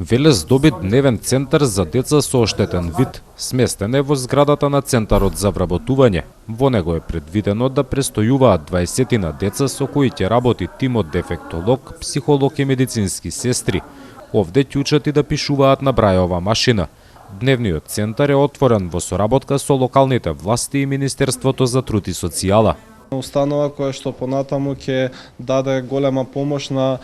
Велес доби дневен центар за деца со оштетен вид. Сместен е во зградата на Центарот за вработување. Во него е предвидено да престојуваат 20 деца со кои ќе работи тимот дефектолог, психолог и медицински сестри. Овде ќе учат и да пишуваат на брајова машина. Дневниот центар е отворен во соработка со локалните власти и Министерството за труд и социјала. Установа која што понатаму ќе даде голема помош на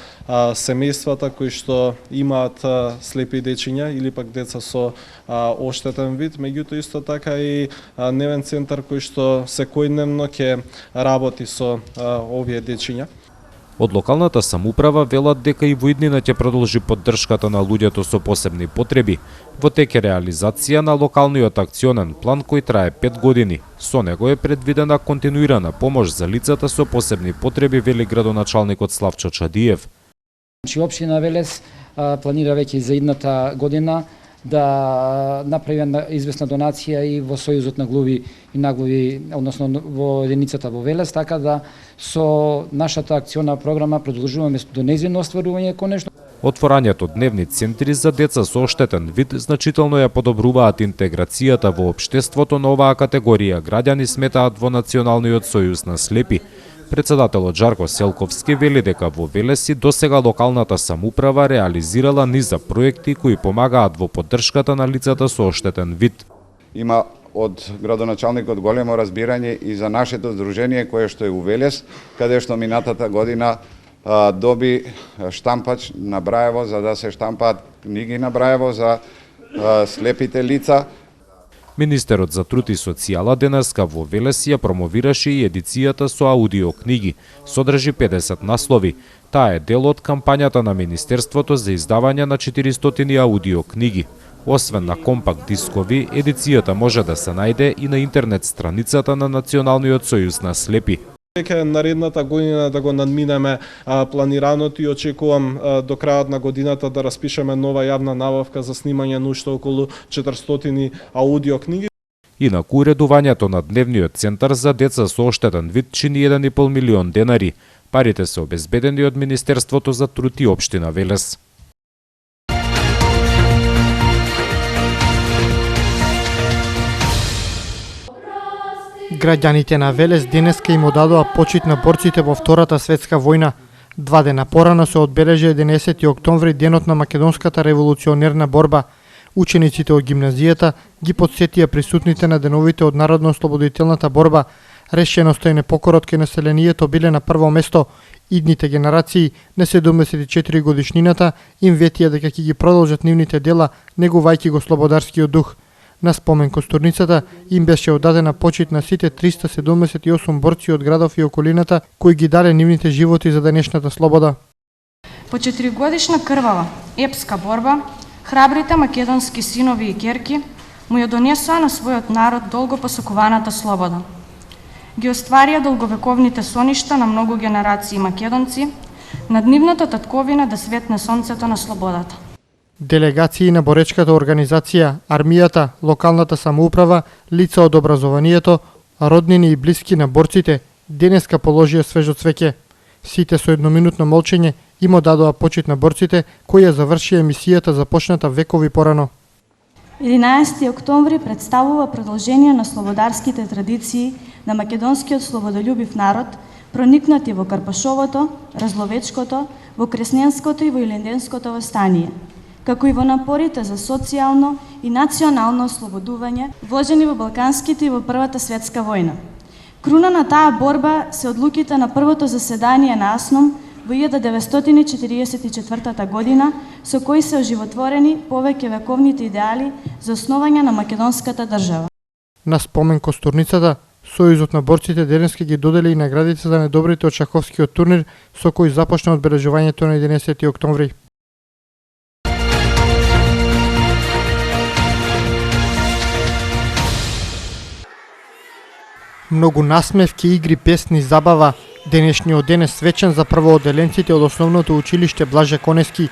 семејствата кои што имаат слепи дечиња или пак деца со оштетен вид, меѓутоа исто така и дневен центар кој што секојдневно ќе работи со овие дечиња. Од локалната самоуправа велат дека и во иднина ќе продолжи поддршката на луѓето со посебни потреби. Во тек е реализација на локалниот акционен план кој трае 5 години. Со него е предвидена континуирана помош за лицата со посебни потреби, вели градоначалникот Славчо Чадиев. Општина Велес планира веќе за идната година да направи известна донација и во Сојузот на глуви и наглуви, односно во единицата во Велес, така да со нашата акциона програма продолжуваме до нејзино остварување конечно. Отворањето дневни центри за деца со оштетен вид значително ја подобруваат интеграцијата во општеството на оваа категорија граѓани, сметаат во Националниот сојуз на слепи. Председателот Жарко Селковски вели дека во Велес и досега локалната самоуправа реализирала низа проекти кои помагаат во поддршката на лицата со оштетен вид. Има од градоначалникот големо разбирање и за нашето здружение кое што е у Велес, каде што минатата година доби штампач на брајево за да се штампаат книги на брајево за слепите лица. Министерот за труд и социјала денеска во Велес ја промовираше и едицијата со аудиокниги. Содржи 50 наслови. Таа е дел од кампањата на Министерството за издавање на 400 аудиокниги. Освен на компакт дискови, едицијата може да се најде и на интернет страницата на Националниот сојуз на слепи. Дека наредната година да го надминеме планираното и очекувам до крајот на годината да распишеме нова јавна набавка за снимање на уште околу 400 аудиокниги. Инаку уредувањето на дневниот центар за деца со оштетен вид чини 1,5 милион денари. Парите се обезбедени од Министерството за труд и општина Велес. Граѓаните на Велес денеска им одадоа почит на борците во Втората светска војна. 2 дена порано се одбележи 11 октомври, денот на македонската револуционерна борба. Учениците од гимназијата ги потсетија присутните на деновите од народно-ослободителната борба. Решеноста и непокорот кај населението биле на прво место. Идните генерации на 74 годишнината им ветија дека ќе ги продолжат нивните дела, негувајќи го слободарскиот дух. На спомен костурницата им беше одадена почит на сите 378 борци од градов и околината кои ги дале нивните животи за денешната слобода. По 4-годишна крвава, епска борба, храбрите македонски синови и ќерки му ја донесоа на својот народ долго посакуваната слобода. Ги остварија долговековните соништа на многу генерации македонци, над нивната татковина да светне сонцето на слободата. Делегации на боречката организација, армијата, локалната самоуправа, лица од образованието, роднини и блиски на борците денеска положија свежо цвеќе. Сите со едноминутно молчење им одадоа почит на борците кои ја завршија мисијата започната векови порано. 11 октомври представува продолжение на слободарските традиции на македонскиот слободолюбив народ, проникнати во Карпашовото, Разловечкото, во Кресненското и во Илинденското востание, како и во напорите за социјално и национално ослободување вложени во Балканските и во Првата светска војна. Круна на таа борба се одлуките на првото заседание на АСНОМ во 1944 година, со кои се оживотворени повеќе вековните идеали за основање на македонската држава. На спомен костурницата, Сојузот на борците денеска ги додели и наградите за најдобрите од шаховскиот турнир со кој започна одбележувањето на 11 октомври. Многу насмевки, игри, песни, забава. Денешниот ден е свечен за првоодделенците од основното училиште Блаже Конески.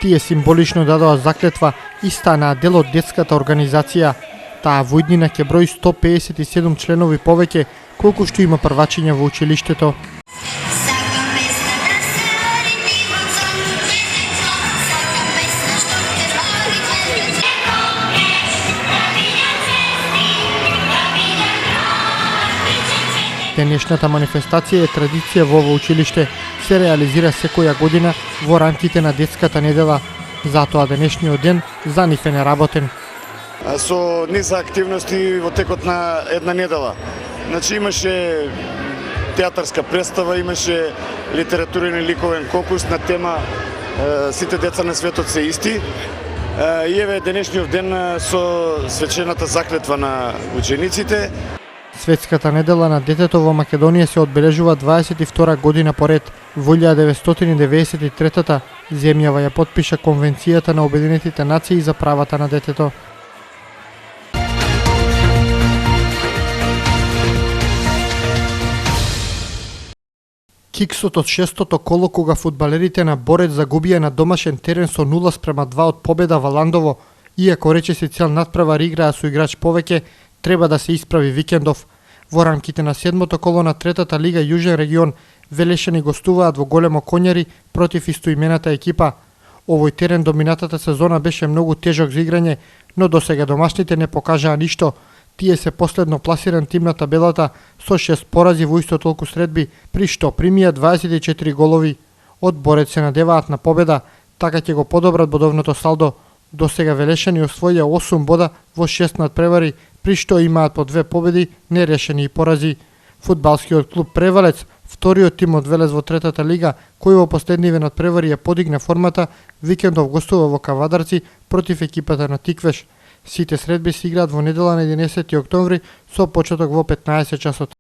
Тие символично дадоа заклетва и станаа дел од детската организација. Таа војднина ќе брои 157 членови повеќе, колку што има првачиња во училиштето. Денешната манифестација е традиција во ово училиште, се реализира секоја година во рамките на детската недела, затоа денешниот ден за нив е неработен. Со низа активности во текот на една недела. Значи имаше театарска представа, имаше литературен и ликовен конкурс на тема Сите деца на светот се исти. И еве денешниот ден со свечената заклетва на учениците. Светската недела на детето во Македонија се одбележува 22 година поред. Во 1993 земјава ја потпиша Конвенцијата на Обединетите нации за правата на детето. Киксот од шестото коло кога фудбалерите на Борец загубија на домашен терен со 0:2 од победа во Ландово, иако речиси цел надпревар играа со играч повеќе, треба да се исправи викендов. Во рамките на седмото коло на третата лига Јужен регион, Велешани гостуваат во Големо Конјари против истоимената екипа. Овој терен до минатата сезона беше многу тежок за играње, но досега домашните не покажаа ништо. Тие се последно пласиран тим на табелата со 6 порази во исто толку средби, при што примија 24 голови. Од Борец се надеваат на победа, така ќе го подобрат бодовното салдо. Досега Велешани освоија 8 бода во 6 надпревари, при што имаат по 2 победи, нерешени и порази. Фудбалскиот клуб Превалец, вториот тим од Велес во третата лига, кој во последниве надпревари ја подигна формата, викендов гостува во Кавадарци против екипата на Тиквеш. Сите средби се играат во недела на 11 октомври со почеток во 15 часот.